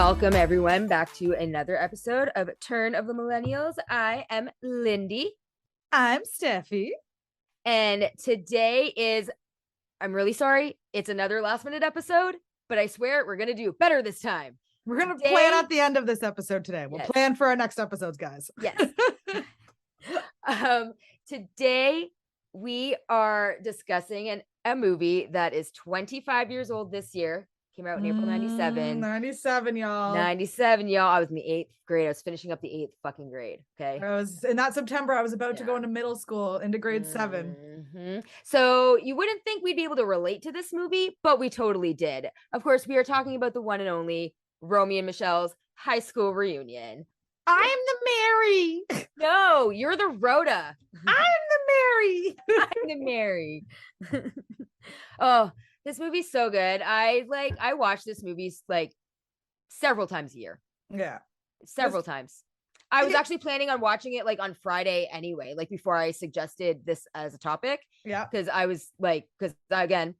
Welcome, everyone, back to another episode of Turn of the Millennials. I am Lindy. I'm Steffi. And today is, I'm really sorry, it's another last-minute episode, but I swear we're going to do better this time. We're going to plan at the end of this episode today. We'll plan for our next episodes, guys. Yes. Today, we are discussing a movie that is 25 years old this year. Came out in April 97. 97, y'all. 97, y'all. I was in the 8th grade. I was finishing up the 8th fucking grade. Okay. I was in that September. I was about to go into middle school, into grade 7. So you wouldn't think we'd be able to relate to this movie, but we totally did. Of course, we are talking about the one and only Romy and Michelle's high school reunion. I'm the Mary. No, you're the Rhoda. I'm the Mary. I'm the Mary. Oh, this movie's so good. I watch this movie like several times a year. Yeah. Several times. I was actually planning on watching it like on Friday anyway, like before I suggested this as a topic. Yeah. Because I was like,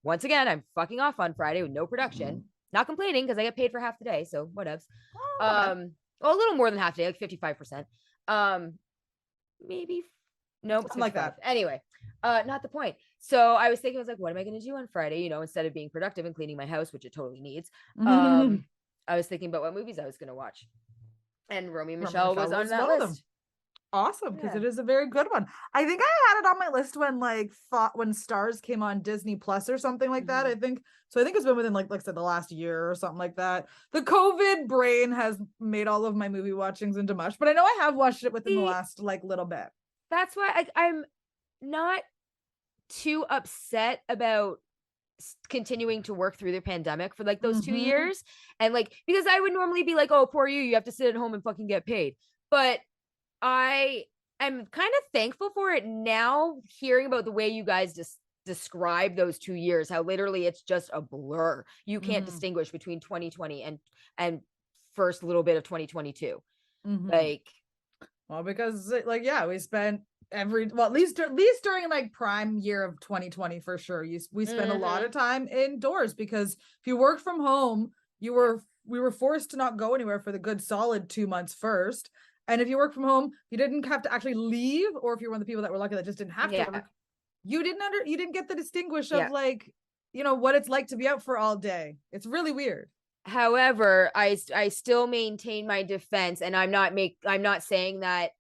once again, I'm fucking off on Friday with no production. Not complaining because I get paid for half the day. So whatevs. Well, a little more than half the day, like 55%. Maybe. No, something like that. Anyway, not the point. So I was thinking, I was like, what am I going to do on Friday? You know, instead of being productive and cleaning my house, which it totally needs. I was thinking about what movies I was going to watch. And Romy and Michelle was on that list. Awesome, because it is a very good one. I think I had it on my list when Stars came on Disney Plus or something like that. I think it's been within like I said, the last year or something like that. The COVID brain has made all of my movie watchings into mush, but I know I have watched it within the last little bit. That's why I'm not too upset about continuing to work through the pandemic for like those 2 years, and like, because I would normally be like, oh, poor you have to sit at home and fucking get paid, but I am kind of thankful for it now, hearing about the way you guys just describe those 2 years, how literally it's just a blur. You can't distinguish between 2020 and first little bit of 2022. Because we spent at least during like prime year of 2020 for sure. We spent a lot of time indoors because if you worked from home, we were forced to not go anywhere for the good solid 2 months first. And if you work from home, you didn't have to actually leave, or if you're one of the people that were lucky that just didn't have to work, you didn't get the distinguish of what it's like to be out for all day. It's really weird. However, I still maintain my defense, and I'm not saying that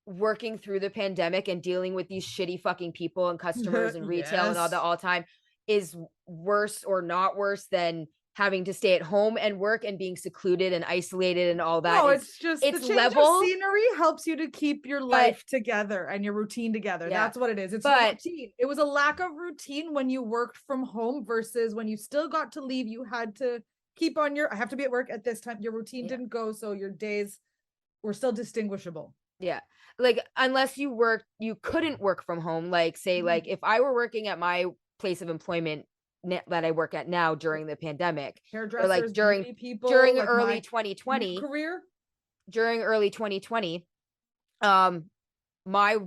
working through the pandemic and dealing with these shitty fucking people and customers and retail and all time is worse or not worse than having to stay at home and work and being secluded and isolated and all that. No, it's just the change of scenery helps you to keep your life together and your routine together. Yeah. That's what it is. It's routine. It was a lack of routine when you worked from home versus when you still got to leave. You had to keep on I have to be at work at this time. Your routine didn't go, so your days were still distinguishable. Yeah. Like, unless you couldn't work from home. Like, say, like if I were working at my place of employment that I work at now during the pandemic, hairdressers, like during like early 2020 career, during early 2020, my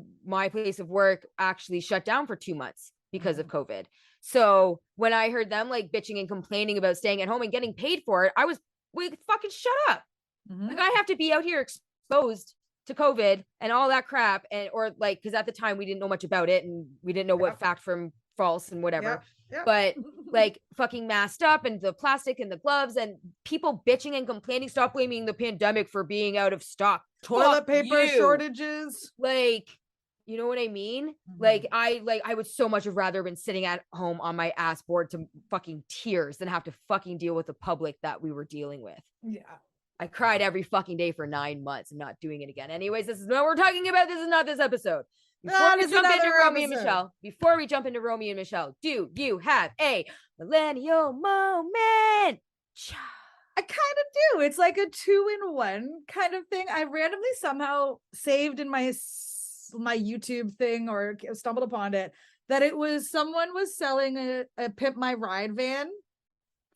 place of work actually shut down for 2 months because of COVID. So when I heard them like bitching and complaining about staying at home and getting paid for it, I was like, fucking shut up. Like, I have to be out here exposed to COVID and all that crap, because at the time we didn't know much about it and we didn't know what fact from false and whatever. But like fucking masked up and the plastic and the gloves and people bitching and complaining. Stop blaming the pandemic for being out of stock. Toilet paper shortages. Like, you know what I mean? Like I would so much have rather been sitting at home on my ass bored to fucking tears than have to fucking deal with the public that we were dealing with. Yeah. I cried every fucking day for 9 months. I'm not doing it again. Anyways, this is what we're talking about. This is not this episode. Before we jump into Romy and Michelle, do you have a millennial moment? I kind of do. It's like a 2-in-1 kind of thing. I randomly somehow saved in my YouTube thing or stumbled upon it that it was someone was selling a Pimp My Ride van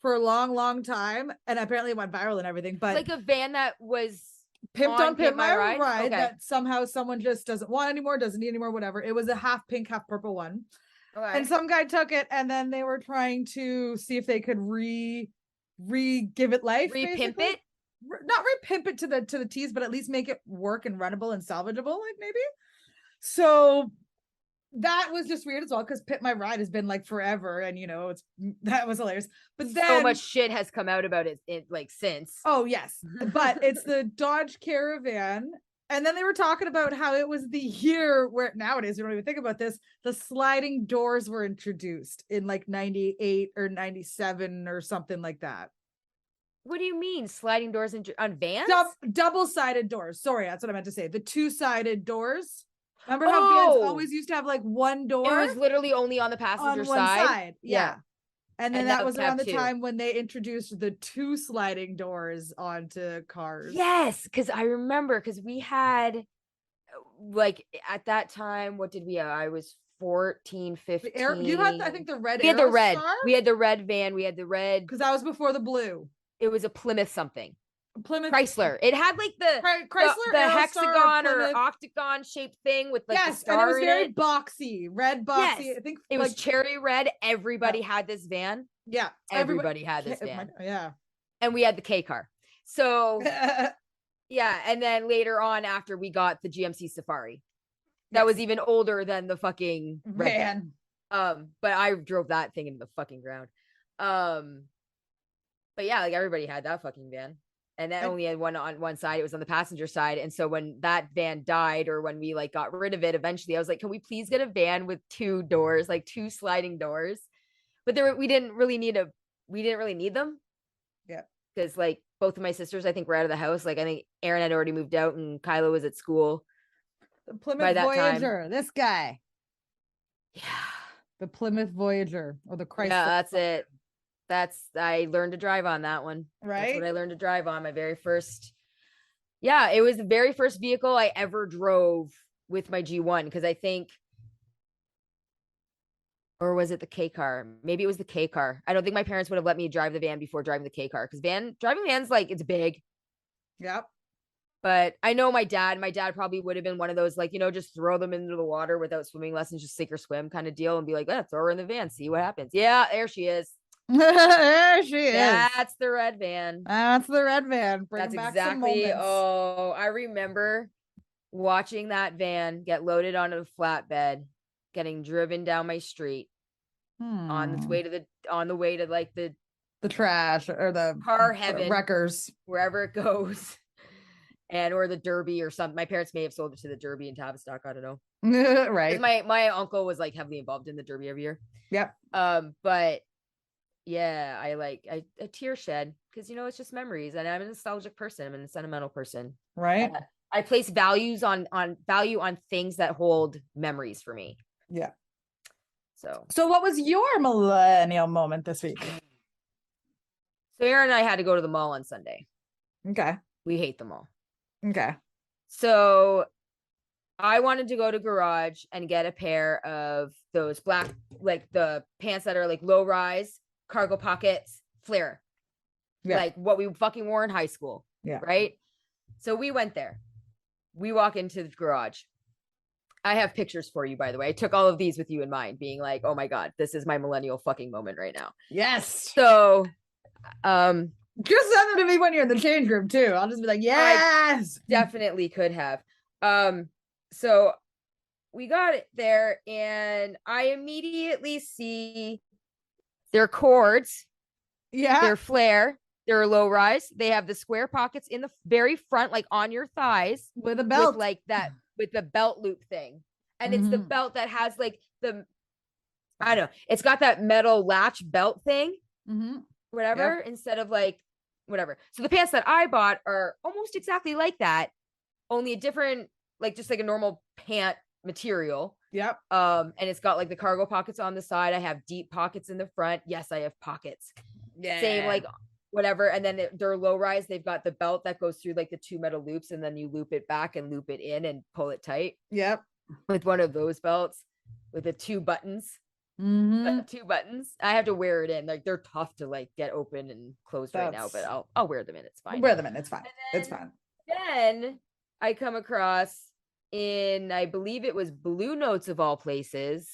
for a long time, and apparently it went viral and everything. But like a van that was pimped on Pimp My Ride that somehow someone just doesn't want anymore, doesn't need anymore, whatever. It was a half pink, half purple one. Okay. And some guy took it, and then they were trying to see if they could give it life, repimp it. not repimp it to the T's, but at least make it work and runnable and salvageable, like maybe. So that was just weird as well, because Pit My Ride has been like forever, and that was hilarious. But then so much shit has come out about it like since. Oh yes, but it's the Dodge Caravan. And then they were talking about how it was the year where nowadays we don't even think about this. The sliding doors were introduced in like 98 or 97 or something like that. What do you mean sliding doors on vans? Double-sided doors. Sorry, that's what I meant to say. The two-sided doors. Remember how vans always used to have like one door? It was literally only on the passenger side. Yeah. And then that was around the time when they introduced the two sliding doors onto cars. Yes, because I remember, because we had, like, at that time, what did we have? I was 14, 15. You had, I think, the red. We had the red. We had the red van. We had the red. Because that was before the blue. It was a Plymouth something. Plymouth Chrysler. It had like the hexagon or octagon shaped thing with like the star, and it was very boxy, red boxy. Yes. I think it was cherry red. Everybody had this van. Yeah, everybody had this van. Yeah, and we had the K car. So yeah, and then later on, after we got the GMC Safari, that was even older than the fucking van. But I drove that thing into the fucking ground. But yeah, like everybody had that fucking van. And that only had one on one side. It was on the passenger side. And so when that van died, or when we like got rid of it, eventually I was like, can we please get a van with two doors, like two sliding doors? But we didn't really need them. Yeah. Because like both of my sisters, I think, were out of the house. Like I think Aaron had already moved out and Kylo was at school. The Plymouth Voyager, this guy. Yeah. The Plymouth Voyager, or the Chrysler. Yeah, that's it. I learned to drive on that one. Right. That's what I learned to drive on. My very first. Yeah, it was the very first vehicle I ever drove with my G1, because I think, or was it the K car? Maybe it was the K car. I don't think my parents would have let me drive the van before driving the K car, because driving vans, like, it's big. Yep. But I know my dad probably would have been one of those, like, just throw them into the water without swimming lessons, just sink or swim kind of deal, and be like, throw her in the van, see what happens. Yeah, there she is. There she is. That's the red van. That's the red van. That's exactly. Oh, I remember watching that van get loaded onto the flatbed, getting driven down my street on the way to like the trash or the car heaven, wreckers, wherever it goes, or the Derby or something. My parents may have sold it to the Derby in Tavistock. I don't know. Right. My uncle was like heavily involved in the Derby every year. Yep. But yeah, I tear shed because it's just memories, and I'm a nostalgic person. I'm a sentimental person. Right. I place value on things that hold memories for me. Yeah. So what was your millennial moment this week? So Aaron and I had to go to the mall on Sunday. Okay. We hate the mall. Okay. So I wanted to go to Garage and get a pair of those black, like the pants that are like low rise, cargo pockets, flare. Yeah. Like what we fucking wore in high school. Yeah. Right. So we went there. We walk into the Garage. I have pictures for you, by the way. I took all of these with you in mind, being like, oh my God, this is my millennial fucking moment right now. Yes. So, just send them to me when you're in the change room too. I'll just be like, yes. I definitely could have. So we got it there, and I immediately see their cords. Yeah. Their flare. They're low rise. They have the square pockets in the very front, like on your thighs, with a belt, like that, with the belt loop thing. And it's the belt that has like I don't know. It's got that metal latch belt thing, whatever, instead of like whatever. So the pants that I bought are almost exactly like that, only a different, like just like a normal pant material. Yep. And it's got like the cargo pockets on the side. I have deep pockets in the front. Yes, I have pockets. Yeah. Same, like whatever. And then they're low rise. They've got the belt that goes through like the two metal loops, and then you loop it back and loop it in and pull it tight. Yep. With one of those belts with the two buttons. Two buttons. I have to wear it in. Like they're tough to like get open and closed right now, but I'll wear them in. It's fine. Wear them in. It's fine. It's fine. Then I come across, in I believe it was Blue Notes of all places,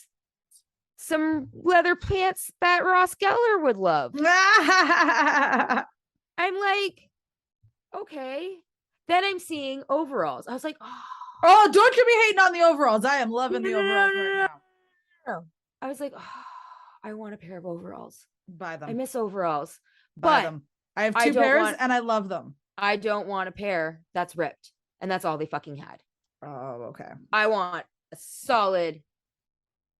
some leather pants that Ross Geller would love. I'm like, okay. Then I'm seeing overalls. I was like, oh, don't you be hating on the overalls. I am loving the overalls right now. I was like, I want a pair of overalls. Buy them. I miss overalls. Buy them. I have two pairs and I love them. I don't want a pair that's ripped. And that's all they fucking had. Oh, okay. I want a solid,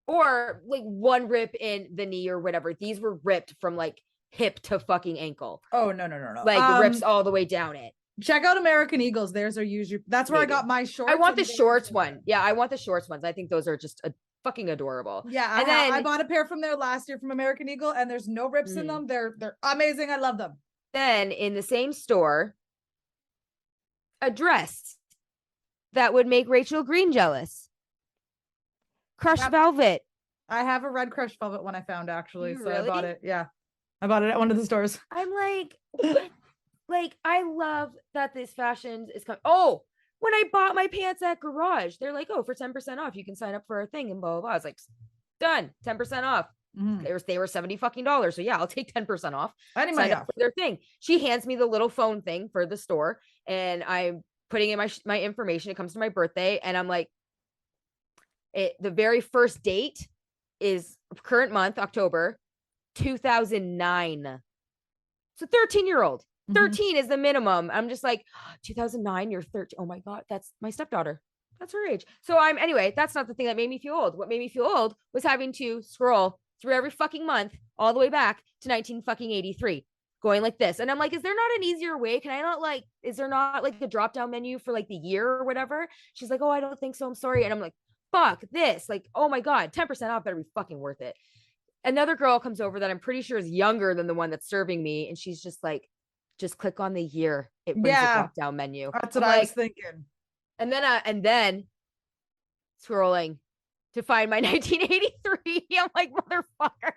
or like one rip in the knee or whatever. These were ripped from like hip to fucking ankle. Oh, no. Like rips all the way down it. Check out American Eagles. Theirs are usually, that's where I got my shorts. I want the shorts one. Yeah, I want the shorts ones. I think those are just fucking adorable. Yeah, and then I bought a pair from there last year from American Eagle, and there's no rips in them. They're amazing. I love them. Then in the same store, a dress that would make Rachel Green jealous. Crushed velvet. I have a red crushed velvet one I found actually, so really? I bought it. Yeah, I bought it at one of the stores. I'm like, what? Like, I love that this fashion is coming. Oh, when I bought my pants at Garage, they're like, oh, for 10% off, you can sign up for a thing and blah, blah, blah. I was like, done, 10% off. They were $70 fucking. So yeah, I'll take 10% off. I need money off for their thing. She hands me the little phone thing for the store, and I'm putting in my information. It comes to my birthday, and I'm like, the very first date is current month, October 2009. So 13-year-old. 13 is the minimum. I'm just like, 2009, you're 13. Oh my God, that's my stepdaughter. That's her age. So anyway, that's not the thing that made me feel old. What made me feel old was having to scroll through every fucking month all the way back to 1983, going like this. And I'm like, is there not an easier way? Can I not is there not like the drop down menu for like the year or whatever? She's like, oh, I don't think so. I'm sorry. And I'm like, fuck this. Like, oh my God, 10% off better be fucking worth it. Another girl comes over that I'm pretty sure is younger than the one that's serving me. And she's just like, just click on the year. It brings a drop down menu. That's what I was thinking. And then scrolling to find my 1983. I'm like, motherfucker.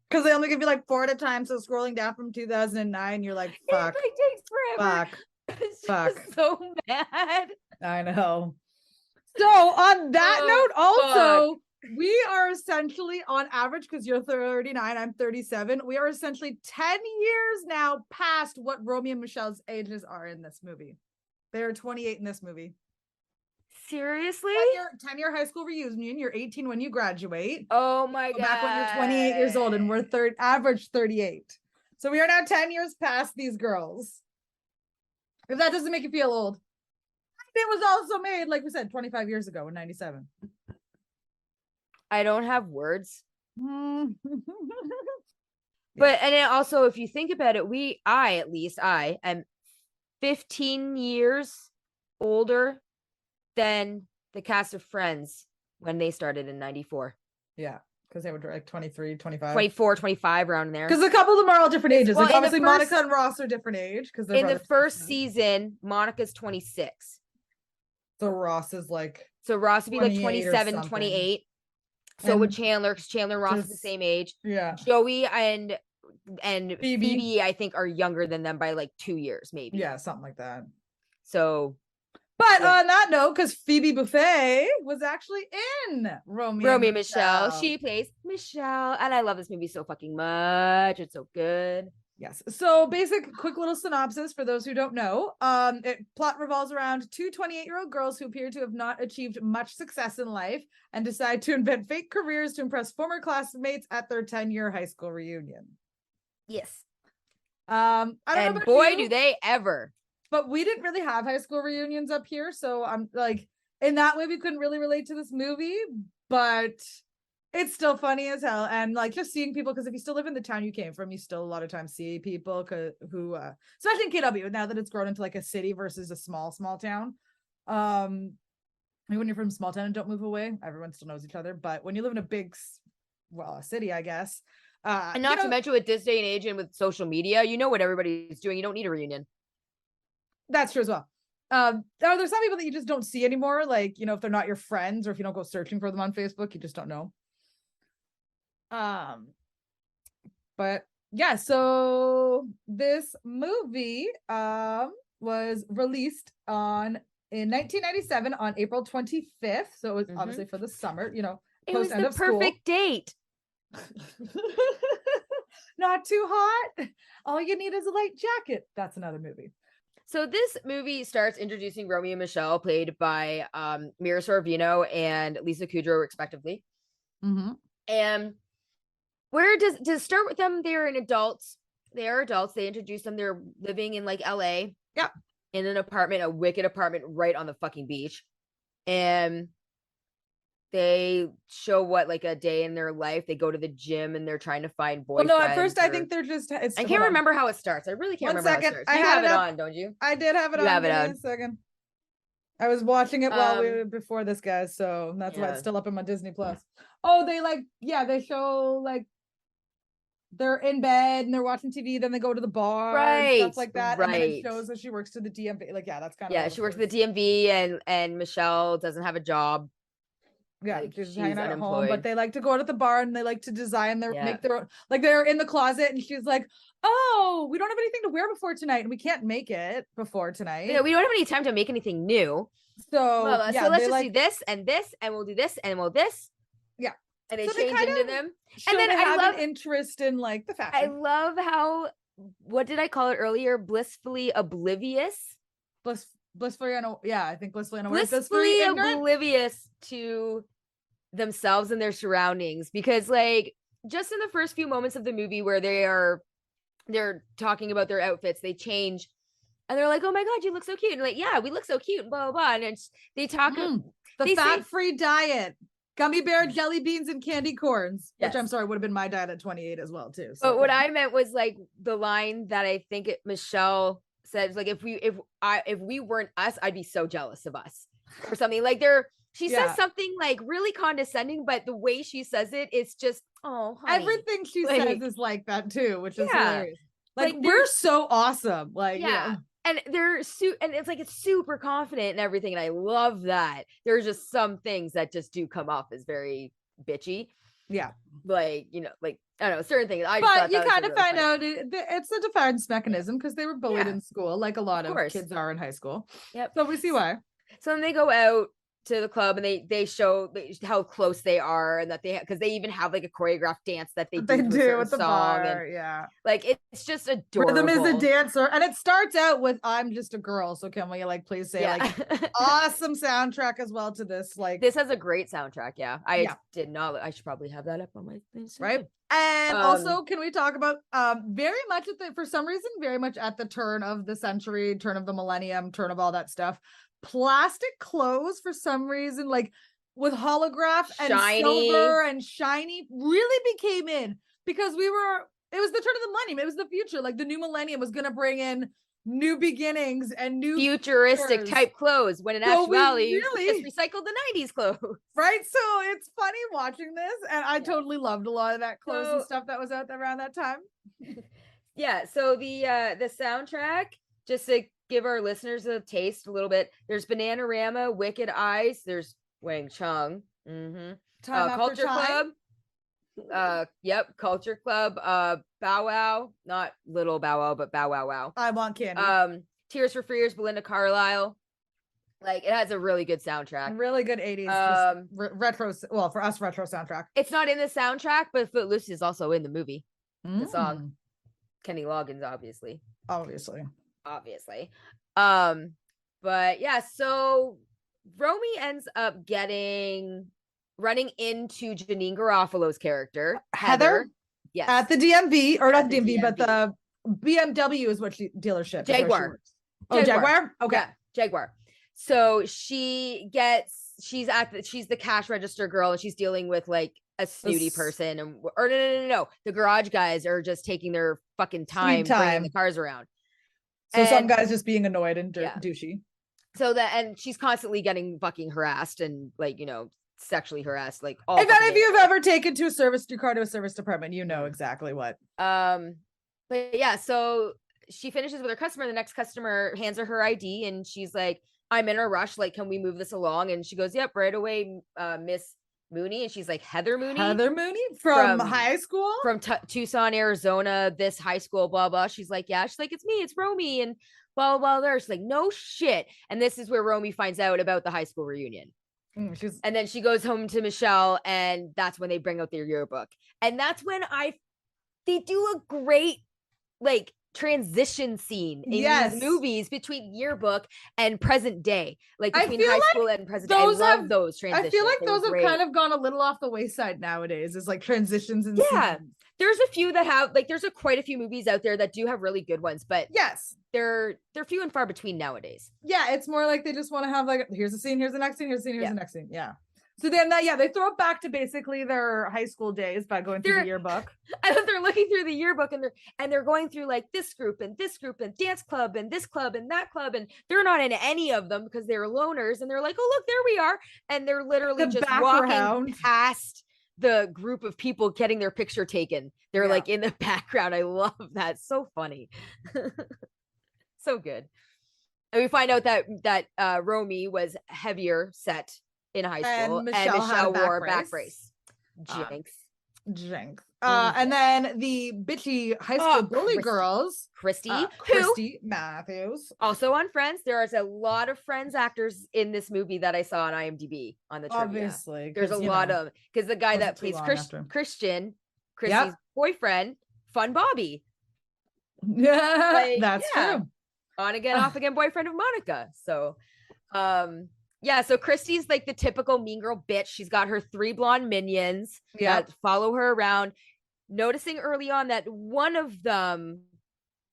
Because they only give you like 4 at a time. So scrolling down from 2009, you're like, fuck. It takes forever. Fuck. So mad. I know. So on that note, also, we are essentially on average, because you're 39, I'm 37. We are essentially 10 years now past what Romy and Michelle's ages are in this movie. They are 28 in this movie. Seriously? 10-year high school reunion. You're 18 when you graduate. Oh my God. Back when you're 28 years old, and we're average 38. So we are now 10 years past these girls. If that doesn't make you feel old. It was also made, like we said, 25 years ago in 97. I don't have words. But and then also, if you think about it, I am 15 years older than the cast of Friends when they started in 94. Yeah, because they were like 23, 25. 24, 25 around there. Because a couple of them are all different ages. Well, like obviously Monica and Ross are different age. Because in the first season, Monica's 26. So Ross is like... So Ross would be like 27, 28. So would Chandler, because Chandler and Ross is the same age. Yeah. Joey and Phoebe, I think, are younger than them by like 2 years, maybe. Yeah, something like that. So, but on that note, because Phoebe Buffay was actually in Romy and Michelle. She plays Michelle, and I love this movie so fucking much. It's so good. Yes. So quick little synopsis for those who don't know. Plot revolves around two 28-year-old girls who appear to have not achieved much success in life and decide to invent fake careers to impress former classmates at their 10-year high school reunion. Yes. I don't know about boy, you, do they ever. But we didn't really have high school reunions up here, so I'm like, in that way we couldn't really relate to this movie, but it's still funny as hell. And like just seeing people, because if you still live in the town you came from, you still a lot of times see people who especially in KW, now that it's grown into like a city versus a small town. When you're from a small town and don't move away, everyone still knows each other. But when you live in a big, a city, I guess. And not to mention with this day and age and with social media, you know what everybody's doing. You don't need a reunion. That's true as well. There's some people that you just don't see anymore. Like, if they're not your friends, or if you don't go searching for them on Facebook, you just don't know. But yeah, so this movie was released in 1997 on April 25th. So it was obviously for the summer, it was the perfect date. Not too hot. All you need is a light jacket. That's another movie. So this movie starts introducing Romy and Michele, played by Mira Sorvino and Lisa Kudrow, respectively. Mm-hmm. And where does start with them? They're an adults. They are adults. They introduce them. They're living in like LA. Yeah. In an apartment, a wicked apartment right on the fucking beach. And they show what like a day in their life. They go to the gym and they're trying to find boyfriends. Well, no, at first I think they're just. I can't remember how it starts. I really can't remember how it starts. I have it on, don't you? I did have it on. Have it on. A second. I was watching it while we were before this, guys, so that's why it's still up in my Disney Plus. Oh, they show like they're in bed and they're watching TV, then they go to the bar, and stuff like that, and then it shows that she works to the DMV. Like, that's kind of she works at the DMV, and Michele doesn't have a job. Yeah, like, she's hanging out at home, but they like to go out at the bar and they like to design make their own. Like they're in the closet and she's like, "Oh, we don't have anything to wear before tonight, and we can't make it before tonight. Yeah, we don't have any time to make anything new. So let's just do this, and we'll do this, and we'll this. Yeah, and they change into them. And then I love an interest in like the fashion. I love how, what did I call it earlier? Blissfully oblivious. Blissfully oblivious to themselves and their surroundings, because like just in the first few moments of the movie where they're talking about their outfits, they change and they're like, "Oh my god, you look so cute," and like, "Yeah, we look so cute," and blah blah blah, and they talk the fat-free diet, gummy bear, jelly beans, and candy corns, which I'm sorry would have been my diet at 28 as well too. So. But what I meant was like the line that I think Michele says, like, if we weren't us, I'd be so jealous of us, or something. Like she says something like really condescending, but the way she says it, it's just, oh, honey. Everything she says is like that too, which is hilarious. Like we're so awesome. Like, and they're and it's like, it's super confident and everything. And I love that. There's just some things that just do come off as very bitchy. Yeah. Like, like, I don't know, certain things. But you kind of find out it's a defense mechanism because they were bullied in school, like a lot of kids are in high school. Yep. So we see why. So then they go out to the club and they show how close they are, and that because they even have like a choreographed dance that they do with the song bar, and like it's just adorable. Rhythm is a dancer, and it starts out with "I'm just a girl." So can we like please say like awesome soundtrack as well to this? Like this has a great soundtrack. I did not. I should probably have that up on my thing. Right. And also, can we talk about very much for some reason, very much at the turn of the century, turn of the millennium, turn of all that stuff. Plastic clothes for some reason, like with holograph and silver and shiny, really became in because it was the turn of the millennium. It was the future. Like the new millennium was going to bring in new beginnings and new futuristic type clothes, when in actuality we just recycled the 90s clothes. Right. So it's funny watching this, and I totally loved a lot of that clothes and stuff that was out there around that time. So the soundtrack, just to give our listeners a taste a little bit, there's Bananarama, Wicked Eyes, there's Wang Chung, Culture Club, Culture Club, Bow Wow, not Little Bow Wow, but Bow Wow Wow. I Want Candy. Tears for Fears, Belinda Carlisle. Like, it has a really good soundtrack. Really good 80s retro. Well, for us, retro soundtrack. It's not in the soundtrack, but Footloose is also in the movie. The song. Kenny Loggins, obviously. But yeah, so Romy ends up running into Janine Garofalo's character, Heather. Yes. At the DMV, or not the DMV, but the BMW is what dealership. Jaguar. Jaguar? Okay. Yeah, Jaguar. So she's the cash register girl, and she's dealing with like a snooty person, or no. The garage guys are just taking their fucking time bringing the cars around. So some guys just being annoyed and douchey. So and she's constantly getting fucking harassed and like, sexually harassed. Like, all if any of you have ever taken your car to a service department, you know exactly what. But yeah, so she finishes with her customer. The next customer hands her ID, and she's like, "I'm in a rush. Like, can we move this along?" And she goes, "Yep, right away, Miss Mooney." And she's like, Heather Mooney from high school, from Tucson, Arizona, this high school, blah blah. She's like, yeah. She's like, "It's me, it's Romy," and blah blah blah. She's like, "No shit." And this is where Romy finds out about the high school reunion. And then she goes home to Michele, and that's when they bring out their yearbook, and that's when they do a great like transition scene in Yes. these movies between yearbook and present day, like I between feel high like school and present day. I those love have- those transitions. I feel like They those were have great. kind of gone a little off the wayside nowadays, is like transitions and Yeah. scenes. There's a few that have, like, there's quite a few movies out there that do have really good ones, but Yes. they're few and far between nowadays. Yeah, it's more like they just want to have like, here's a scene, here's the next scene, here's the scene, here's Yeah. the next scene. Yeah. So then they throw it back to basically their high school days by going through the yearbook. And they're looking through the yearbook and they're going through like this group and dance club and this club and that club, and they're not in any of them because they're loners, and they're like, oh look, there we are, and they're literally just walking past the group of people getting their picture taken. They're like in the background. I love that. So funny. So good. And we find out that Romy was heavier set in high school, and Michele wore a back brace. Jinx. And then the bitchy high school bully girls, Christy Matthews, also on Friends. There is a lot of Friends actors in this movie that I saw on IMDb on the trivia. Obviously, there's a lot of, because the guy that plays Christian's boyfriend, Fun Bobby. Yeah, like, that's true. On again, off again boyfriend of Monica. So, so Christy's like the typical mean girl bitch. She's got her 3 blonde minions that follow her around. Noticing early on that one of them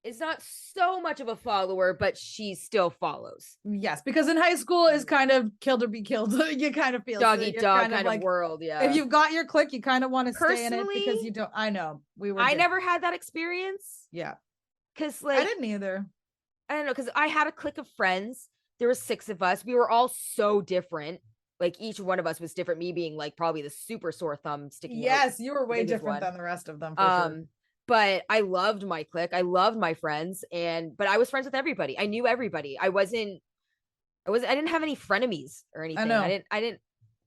is not so much of a follower, but she still follows. Yes, because in high school is kind of killed or be killed. You kind of feel dog eat dog kind of world. Yeah. If you've got your clique, you kind of want to stay in it because you don't. I know I never had that experience. Yeah, because like I didn't either. I don't know, because I had a clique of friends. There was 6 of us. We were all so different. Like each one of us was different. Me being like probably the super sore thumb sticking out. Yes, you were way different than the rest of them. For sure. But I loved my clique. I loved my friends, but I was friends with everybody. I knew everybody. I didn't have any frenemies or anything. I didn't.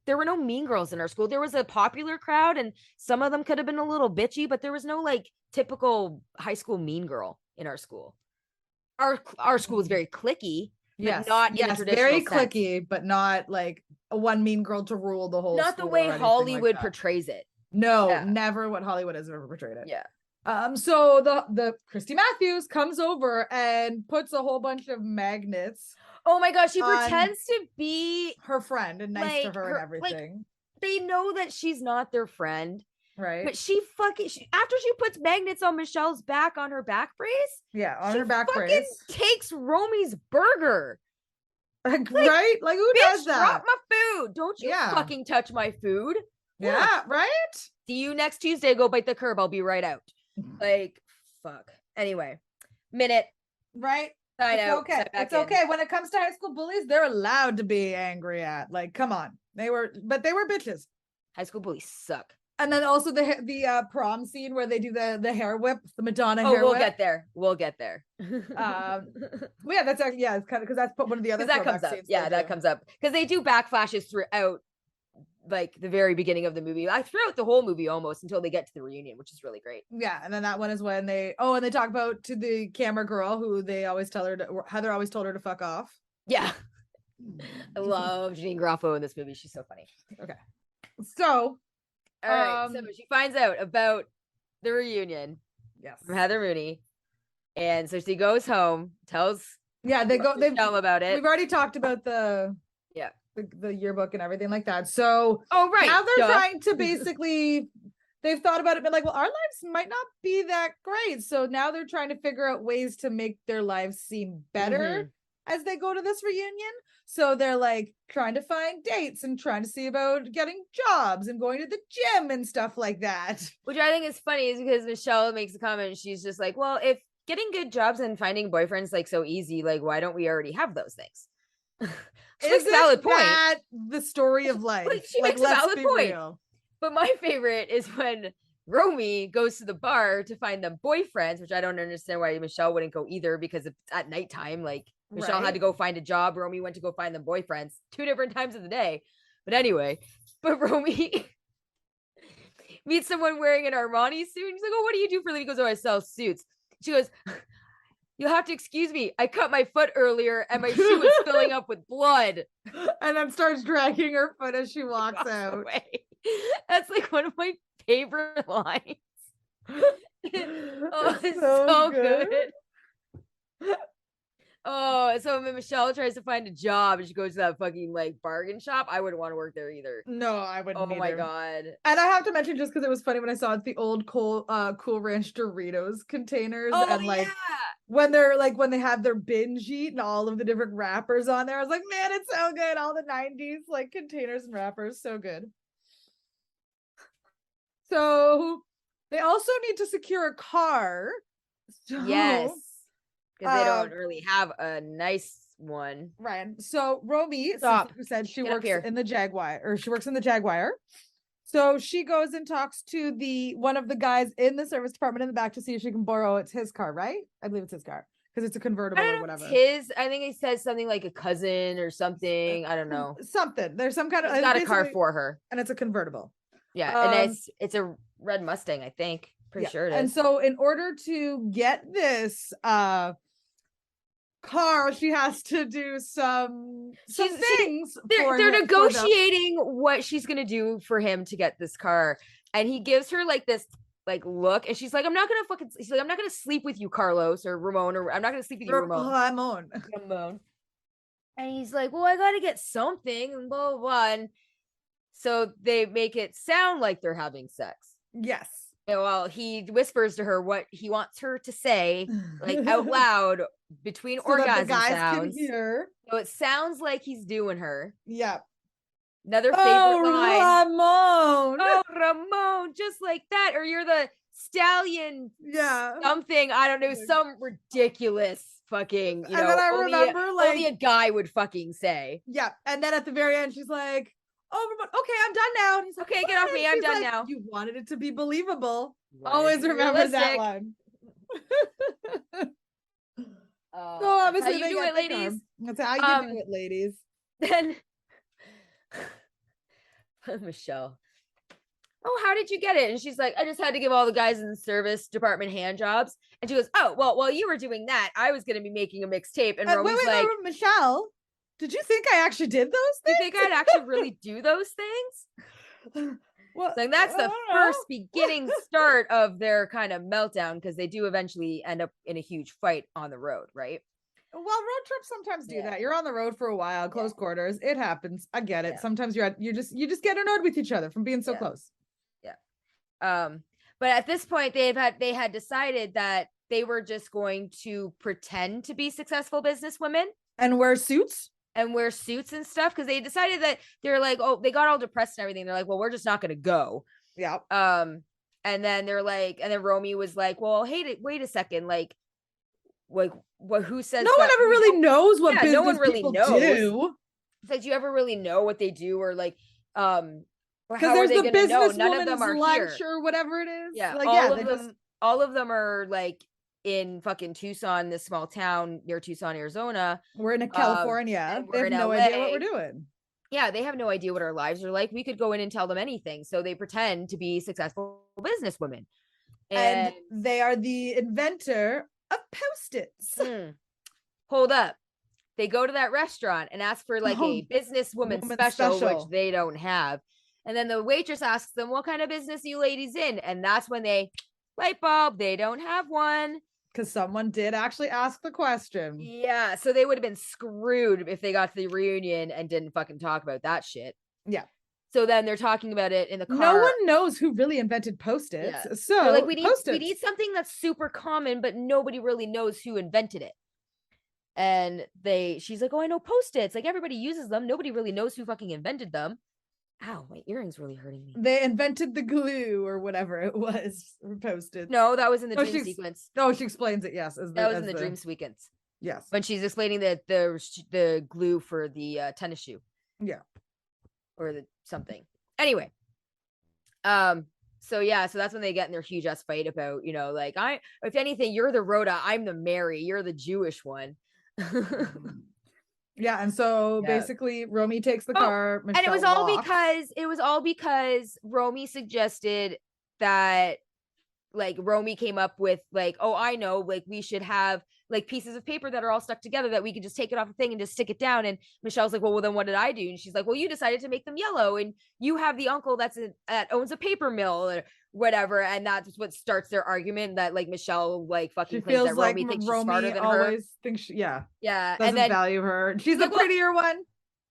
There were no mean girls in our school. There was a popular crowd, and some of them could have been a little bitchy, but there was no like typical high school mean girl in our school. Our school was very cliquey. Yes, not in a traditional very sense. cliquey, but not like a one mean girl to rule the whole. Not the way Hollywood portrays it. No, never what Hollywood has ever portrayed it. Yeah. So the Christy Matthews comes over and puts a whole bunch of magnets. Oh my gosh, she pretends to be her friend and nice to her and everything. Like, they know that she's not their friend. Right. But after she puts magnets on Michelle's back on her back brace. Yeah, on her back brace. Takes Romy's burger. Like, right? Like, who does that? Drop my food. Don't you fucking touch my food. Yeah, right? See you next Tuesday. Go bite the curb. I'll be right out. Like, fuck. Anyway, minute. Right? It's okay. It's okay. When it comes to high school bullies, they're allowed to be angry at. Like, come on. They were bitches. High school bullies suck. And then also the prom scene where they do the hair whip, the Madonna hair whip. We'll get there. Yeah, that's actually, it's kind of, because that's one of the other that comes up. Yeah, that comes up because they do backflashes throughout, like the very beginning of the movie, throughout the whole movie almost until they get to the reunion, which is really great. Yeah, and then that one is when they talk about to the camera girl who Heather always told her to fuck off. Yeah, I love Jeanine Garofalo in this movie. She's so funny. Okay, so. All right, so she finds out about the reunion from Heather Mooney, and so she goes home, tells they tell about it. We've already talked about the yearbook and everything like that. So now they're trying to basically, they've thought about it, but like, well, our lives might not be that great. So now they're trying to figure out ways to make their lives seem better as they go to this reunion. So they're like trying to find dates and trying to see about getting jobs and going to the gym and stuff like that. Which I think is funny is because Michele makes a comment. She's just like, well, if getting good jobs and finding boyfriends like so easy, like why don't we already have those things? She makes a valid point. That the story of life. She makes a valid point. Real. But my favorite is when Romy goes to the bar to find them boyfriends, which I don't understand why Michele wouldn't go either, because it's at nighttime. Like Michele had to go find a job. Romy went to go find them boyfriends 2 different times of the day. But anyway, Romy meets someone wearing an Armani suit. And she's like, oh, what do you do for a living? He goes, oh, I sell suits. She goes, you'll have to excuse me. I cut my foot earlier and my shoe is filling up with blood. And then starts dragging her foot as she walks out. Away. That's like one of my favorite lines. Oh, it's so good. Oh, so when Michelle tries to find a job and she goes to that fucking like bargain shop, I wouldn't want to work there either. No, I wouldn't Oh my either. God. And I have to mention, just because it was funny when I saw the old Cool Ranch Doritos containers, Oh and like yeah. when they have their binge eat and all of the different wrappers on there, I was like, man, it's so good. All the 90s like containers and wrappers, so good. So they also need to secure a car. So, Yes. Because they don't really have a nice one. Ryan. So Romy, Stop. who said she Get up works here. in the Jaguar, or she works in the Jaguar. So she goes and talks to one of the guys in the service department in the back to see if she can borrow. It's his car, right? I believe it's his car because it's a convertible I or don't know whatever. if it's his. I think he says something like a cousin or something. I don't know. Something. There's some kind of. He's got a car for her. And it's a convertible. Yeah, and it's a red Mustang, I think. Pretty sure it is. And so in order to get this car, she has to do some things. They're negotiating what she's gonna do for him to get this car, and he gives her like this like look, and she's like, I'm not gonna sleep with you, Carlos or Ramon, or I'm not gonna sleep with you, Ramon. Ramon. And he's like, well, I gotta get something, and blah blah blah. And so they make it sound like they're having sex. Yes. And well, he whispers to her what he wants her to say, like out loud between orgasm sounds. Can hear. So it sounds like he's doing her. Yeah. Another favorite line. Ramon. Oh, Ramon, just like that. Or you're the stallion. Yeah. Something. I don't know. Some ridiculous fucking, and then I remember only a guy would fucking say. Yeah. And then at the very end, she's like, oh, Ramon, okay, I'm done now. And he's like, okay, get off me. I'm done now. You wanted it to be believable. Always remember that line. So obviously how you do it, ladies. That's how you do it, ladies. Then Michelle, oh, how did you get it? And she's like, I just had to give all the guys in the service department hand jobs. And she goes, oh, well, while you were doing that, I was going to be making a mixtape. And Romy's like, Michelle, did you think I actually did those things? You think I'd actually really do those things? Well, like that's the first beginning start of their kind of meltdown, because they do eventually end up in a huge fight on the road, right? Well, road trips sometimes do that. You're on the road for a while, close quarters. It happens. I get it. Yeah. Sometimes you just get annoyed with each other from being so close. Yeah. But at this point, they had decided that they were just going to pretend to be successful businesswomen and wear suits. And stuff, because they decided that they're like, oh, they got all depressed and everything. They're like, well, we're just not going to go. Yeah. And then they're like, and then Romy was like, well, hey, wait a second, like what? Who says? No one ever really knows what business no one really knows. Do. It's like, do you ever really know what they do, or like, because there's the business none of them are lunch here or whatever it is. Yeah, like, all of them are like in fucking Tucson, this small town near Tucson, Arizona. We're in California. They have no idea what we're doing. Yeah, they have no idea what our lives are like. We could go in and tell them anything. So they pretend to be successful businesswomen. And they are the inventor of Post-its. Hold up. They go to that restaurant and ask for like a businesswoman special, which they don't have. And then the waitress asks them, what kind of business are you ladies in? And that's when they light bulb, they don't have one. Because someone did actually ask the question. Yeah, so they would have been screwed if they got to the reunion and didn't fucking talk about that shit. Yeah. So then they're talking about it in the car. No one knows who really invented Post-its. Yeah. So they're like, we need something that's super common, but nobody really knows who invented it. And she's like, oh, I know Post-its. Like, everybody uses them. Nobody really knows who fucking invented them. Ow, my earring's really hurting me. They invented the glue or whatever it was for Post-its. No, that was in the dream sequence. No, she explains it, yes. That was in the dream sequence. Yes. When she's explaining the glue for the tennis shoe. Yeah. Or the something. Anyway. So that's when they get in their huge ass fight about, like, if anything, you're the Rhoda, I'm the Mary, you're the Jewish one. Yeah, and so basically Romy takes the car. Michelle and it was all because Romy suggested that, like, Romy came up with like, oh, I know, like, we should have like pieces of paper that are all stuck together that we could just take it off the thing and just stick it down. And Michelle's like, well, then what did I do? And she's like, well, you decided to make them yellow, and you have the uncle that owns a paper mill or whatever, and that's what starts their argument that like Michele like fucking She claims feels that like Romy thinks she's smarter than her. always thinks she, Yeah, doesn't and then value her. She's the like, well, prettier one.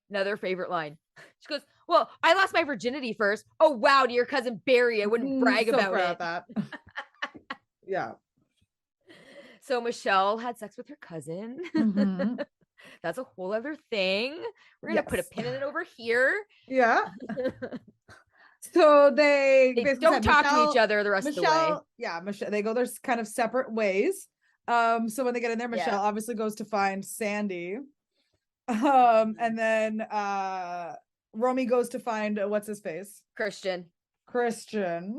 another favorite line. She goes, "Well, I lost my virginity first. Oh wow, to your cousin Barry. I wouldn't brag So about proud it." of that. Yeah. So Michele had sex with her cousin. Mhm. That's a whole other thing. We're gonna put a Yes. pin in it over here. Yeah. So they They basically don't said talk to each other the rest of the way. Yeah, Michele, they go their kind of separate ways. So when they get in there, Michele obviously goes to find Sandy. And then Romy goes to find what's his face? Christian,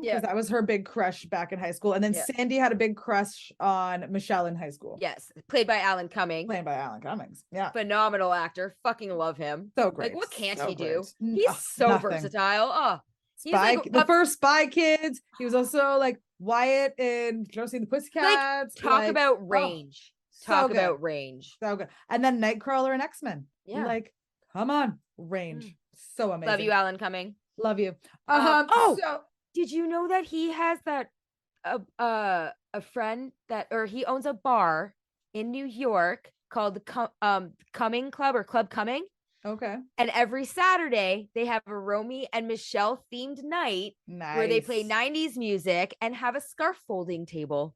because that was her big crush back in high school. And then Sandy had a big crush on Michele in high school. Yes, played by Alan Cumming. Played by Alan Cummings. Yeah. Phenomenal actor. Fucking love him. So great. Like, what can't So he great. do? He's so Nothing. versatile. Oh, he's Spy, like the first Spy Kids. He was also like Wyatt in Josie and the Pussycats. Talk about range. So about range. So good. And then Nightcrawler and X-Men. Yeah. Like, come on. Range. So amazing. Love you, Alan Cumming. Love you. So did you know that he has that a friend that, or he owns a bar in New York called the Cumming Club or Club Cumming? Okay. And every Saturday they have a Romy and Michele themed night where they play 90s music and have a scarf folding table.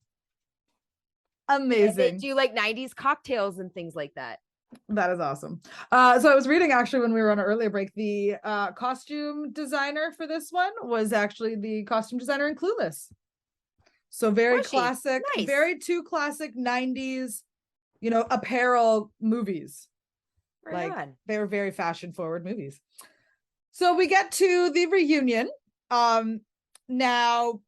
Amazing. And they do like 90s cocktails and things like that. That is awesome. So I was reading actually when we were on an earlier break, the costume designer for this one was actually the costume designer in Clueless. So very classic, very two classic 90s, apparel movies. Right on. They were very fashion forward movies. So we get to the reunion. Now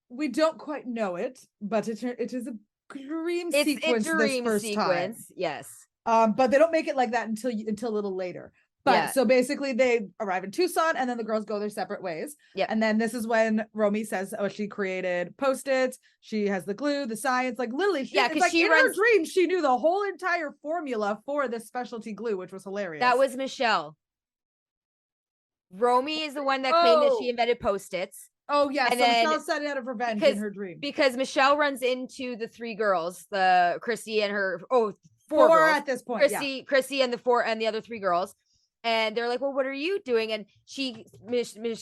we don't quite know it, but it is a dream sequence. This first time. Yes. But they don't make it like that until a little later. But so basically they arrive in Tucson and then the girls go their separate ways. Yeah. And then this is when Romy says, she created Post-its. She has the glue, the science, like literally. Because in her dream, she knew the whole entire formula for this specialty glue, which was hilarious. That was Michele. Romy is the one that claimed that she invented Post-its. Oh, yeah. And so Michele said it out of revenge in her dream. Because Michele runs into the three girls, the Chrissy and her, four girls. At this point. Chrissy and the other three girls. And they're like, well, what are you doing? And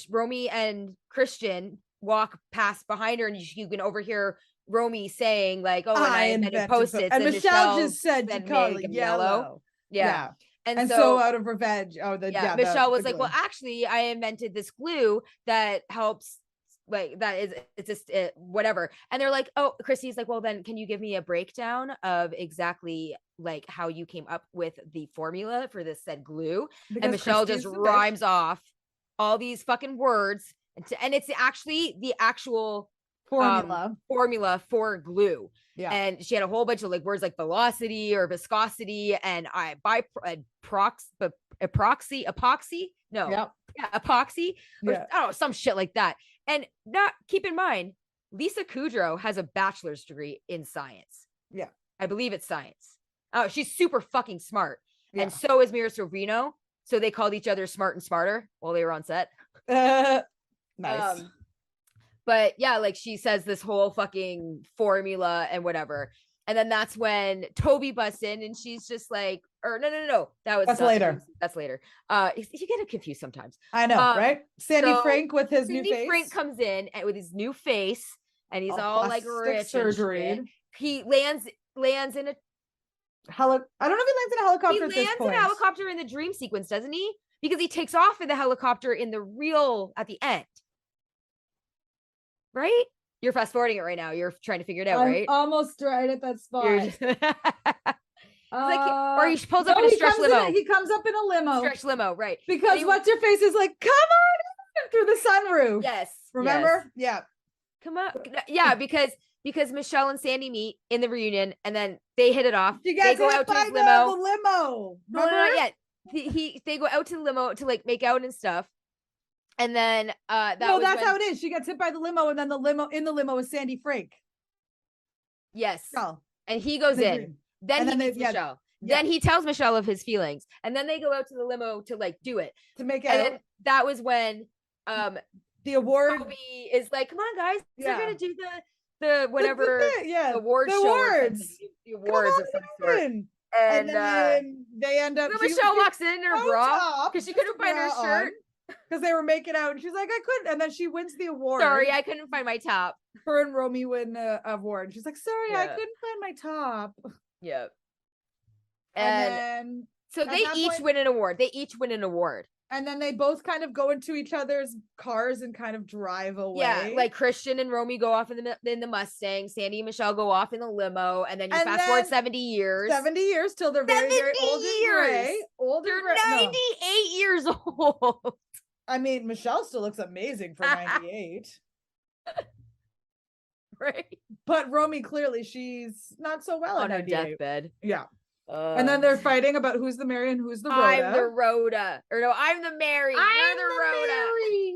Romy and Christian walk past behind her, and you can overhear Romy saying like, oh, and I invented Post-its. And Michele just said to call it yellow. Yeah. And so out of revenge. Michele was like, well, actually, I invented this glue that helps. Like that is, it's just whatever. And they're like, oh, Chrissy's like, well, then can you give me a breakdown of exactly like how you came up with the formula for this said glue? Because and Michele just rhymes off all these fucking words, and it's actually the actual formula for glue. Yeah. And she had a whole bunch of like words like velocity or viscosity and epoxy. No. Yep. Yeah, epoxy. Or, I don't know, some shit like that. And not keep in mind, Lisa Kudrow has a bachelor's degree in science. Yeah. I believe it's science. Oh, she's super fucking smart. Yeah. And so is Mira Sorvino. So they called each other Smart and Smarter while they were on set. Nice. But yeah, like she says this whole fucking formula and whatever. And then that's when Toby busts in and she's just like, or no. That's later. That's later. You get it confused sometimes. I know, right? Sandy Frank with his new face. Sandy Frank comes in with his new face and he's all like rich surgery. He lands in a I don't know if he lands in a helicopter. He lands in a helicopter in the dream sequence, doesn't he? Because he takes off in the helicopter in the real at the end. Right? You're fast forwarding it right now. You're trying to figure it out, right? Almost right at that spot. Or he pulls up in a stretch limo. He comes up in a limo. Stretch limo, right? Because what's your face is like, come on in through the sunroof. Yes. Remember? Yes. Yeah. Come on. Yeah, because Michele and Sandy meet in the reunion and then they hit it off. They go out to his limo. The limo. No, not yet. They go out to the limo to like make out and stuff. And then that's how it is. She gets hit by the limo, and then the limo is Sandy Frank. Yes. Oh. And he goes in. Then he meets Michele. Yeah. Then he tells Michele of his feelings. And then they go out to the limo to like do it. To make out. And then that was when the award Romy is like, come on, guys, they're gonna do the whatever the award show awards. or something. The awards of some sort. And then they end up. Michelle walks in her bra because she couldn't find her shirt because they were making out, and she's like, I couldn't. And then she wins the award. Sorry, I couldn't find my top. Her and Romy win an award. She's like, sorry, I couldn't find my top. Yep. And then so they each win an award. They each win an award. And then they both kind of go into each other's cars and kind of drive away. Yeah, like Christian and Romy go off in the Mustang. Sandy and Michelle go off in the limo. And then you fast forward 70 years. 70 years till they're very, very old and gray. They're 98 years old. I mean, Michelle still looks amazing for 98. Right. But Romy, clearly, she's not so well on her deathbed. Yeah. And then they're fighting about who's the Mary and who's the Rhoda. I'm the Rhoda. Or no, I'm the Mary. You're the Rhoda. Mary.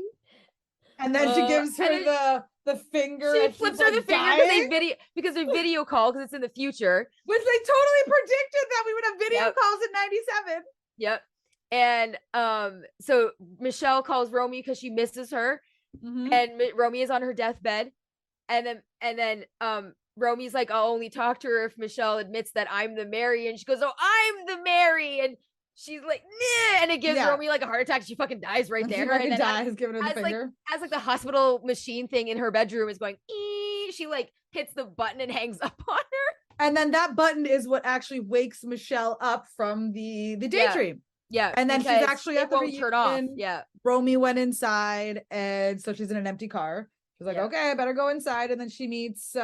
And then she gives her the finger. She flips her the finger because they video call because it's in the future. Which they totally predicted that we would have video calls in 97. Yep. And so Michelle calls Romy because she misses her. Mm-hmm. And Romy is on her deathbed. And then Romy's like, I'll only talk to her if Michelle admits that I'm the Mary. And she goes, oh, I'm the Mary. And she's like, nah. And it gives Romy like a heart attack. She fucking dies right there. She fucking dies, giving her the finger. As like the hospital machine thing in her bedroom is going, ee! She like hits the button and hangs up on her. And then that button is what actually wakes Michelle up from the daydream. Yeah. And then she's actually at the reunion. Turn off. Yeah. Romy went inside, and so she's in an empty car. She's like, okay, I better go inside. And then she meets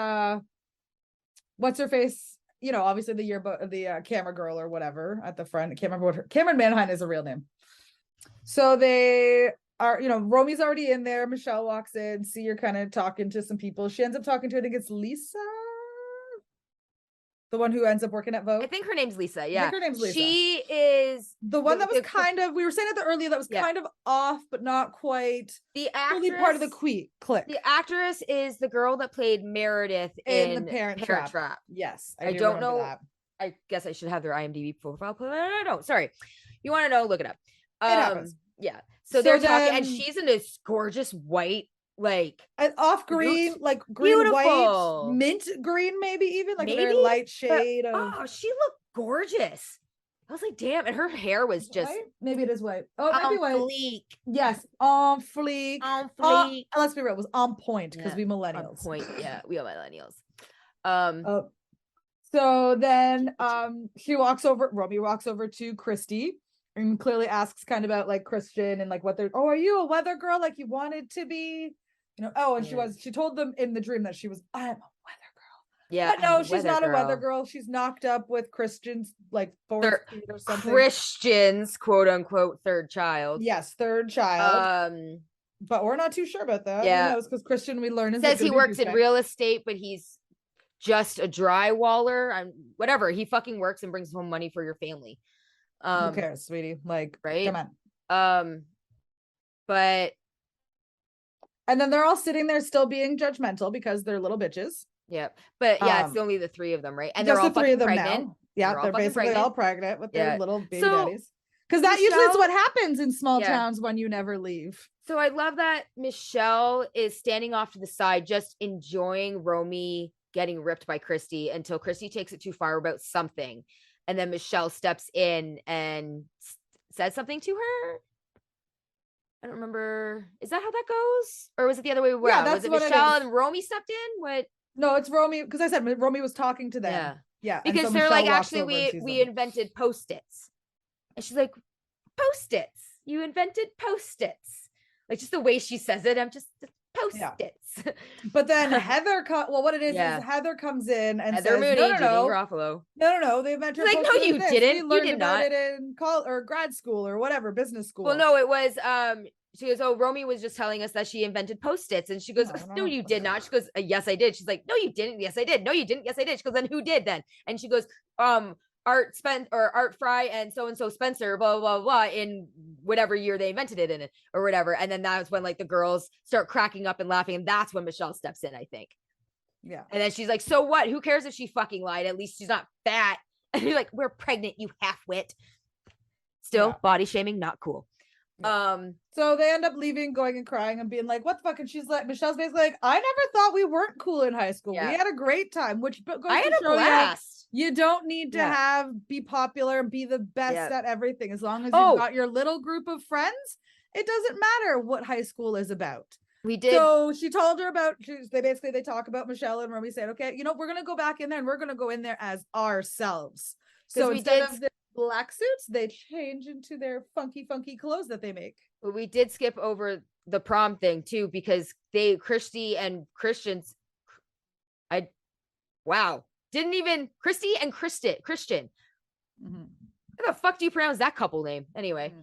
what's her face? You know, obviously the camera girl or whatever at the front. I can't remember what her Cameron Manheim is a real name. So they are, you know, Romy's already in there. Michelle walks in, see her kind of talking to some people. She ends up talking to, I think it's Lisa. The one who ends up working at Vogue. I think her name's Lisa. Yeah. I think her name's Lisa. She is the one that was kind of, we were saying it earlier, that was kind of off, but not quite the actress, really part of the clique. The actress is the girl that played Meredith in the Parent Trap. Yes. I don't know. That. I guess I should have their IMDb profile. No. Sorry. You want to know? Look it up. It happens. Yeah. So they're talking, and she's in this gorgeous white, like an off green, like green, beautiful. White, mint green, maybe even like a very light shade. Oh, she looked gorgeous. I was like, damn, and her hair was just white? Maybe it is white. Oh, it might be white. Fleek. Yes, on fleek. On fleek. Let's be real, it was on point because we millennials. On point, yeah, we are millennials. So then Romy walks over to Christy and clearly asks kind of about like Christian and like what they're, are you a weather girl like you wanted to be? You know, and she told them in the dream that I'm a weather girl. Yeah. But no, she's not a weather girl. She's knocked up with Christian's like fourth or something. Christian's quote unquote third child. Yes, third child. But we're not too sure about that. Yeah. Because Christian, we learn, says he works in real estate, but he's just a drywaller. Whatever. He fucking works and brings home money for your family. Who cares, sweetie? Like, right? Come on. But and then they're all sitting there still being judgmental because they're little bitches. Yeah. But yeah, it's only the three of them, right? And they're all the three of them pregnant. Now. Yeah, they're basically all pregnant with their little baby daddies. Because that Michelle, usually is what happens in small towns when you never leave. So I love that Michelle is standing off to the side, just enjoying Romy getting ripped by Christy until Christy takes it too far about something. And then Michelle steps in and says something to her. I don't remember. Is that how that goes? Or was it the other way around? Yeah, that's was it what Michelle and Romy stepped in? What? No, it's Romy. Because I said Romy was talking to them. Yeah. Yeah. Because they're like, actually, we invented Post-its. And she's like, Post-its. You invented Post-its. Like just the way she says it. I'm just Post-its. Yeah. But then Heather, what it is Heather comes in and Heather says, Mooney, no, they invented. Like, no, you didn't. We you did not. It in college or grad school or whatever, business school. Well, no, it was. She goes, oh, Romy was just telling us that she invented Post-its, and she goes, no, you did not. She goes, yes, I did. She's like, no, you didn't. Yes, I did. No, you didn't. Yes, I did. She goes, then who did then? And she goes, Art Fry and so Spencer, blah, blah, blah, in whatever year they invented it in it or whatever. And then that's when like the girls start cracking up and laughing. And that's when Michelle steps in, I think. Yeah. And then she's like, so what? Who cares if she fucking lied? At least she's not fat. And you're like, we're pregnant, you half-wit. Still body shaming, not cool. So they end up leaving, going and crying and being like, what the fuck? And she's like, Michelle's basically like, I never thought we weren't cool in high school. Yeah. We had a great time, which goes I to had a show blast. you don't need to be popular and be the best at everything. As long as you've got your little group of friends, it doesn't matter what high school is about. We did. So she told her about, they talk about Michele and Romy saying, okay, you know, we're going to go back in there and we're going to go in there as ourselves. So instead of the black suits, they change into their funky clothes that they make. But we did skip over the prom thing too, because Christy and Christian. Mm-hmm. How the fuck do you pronounce that couple name? Anyway,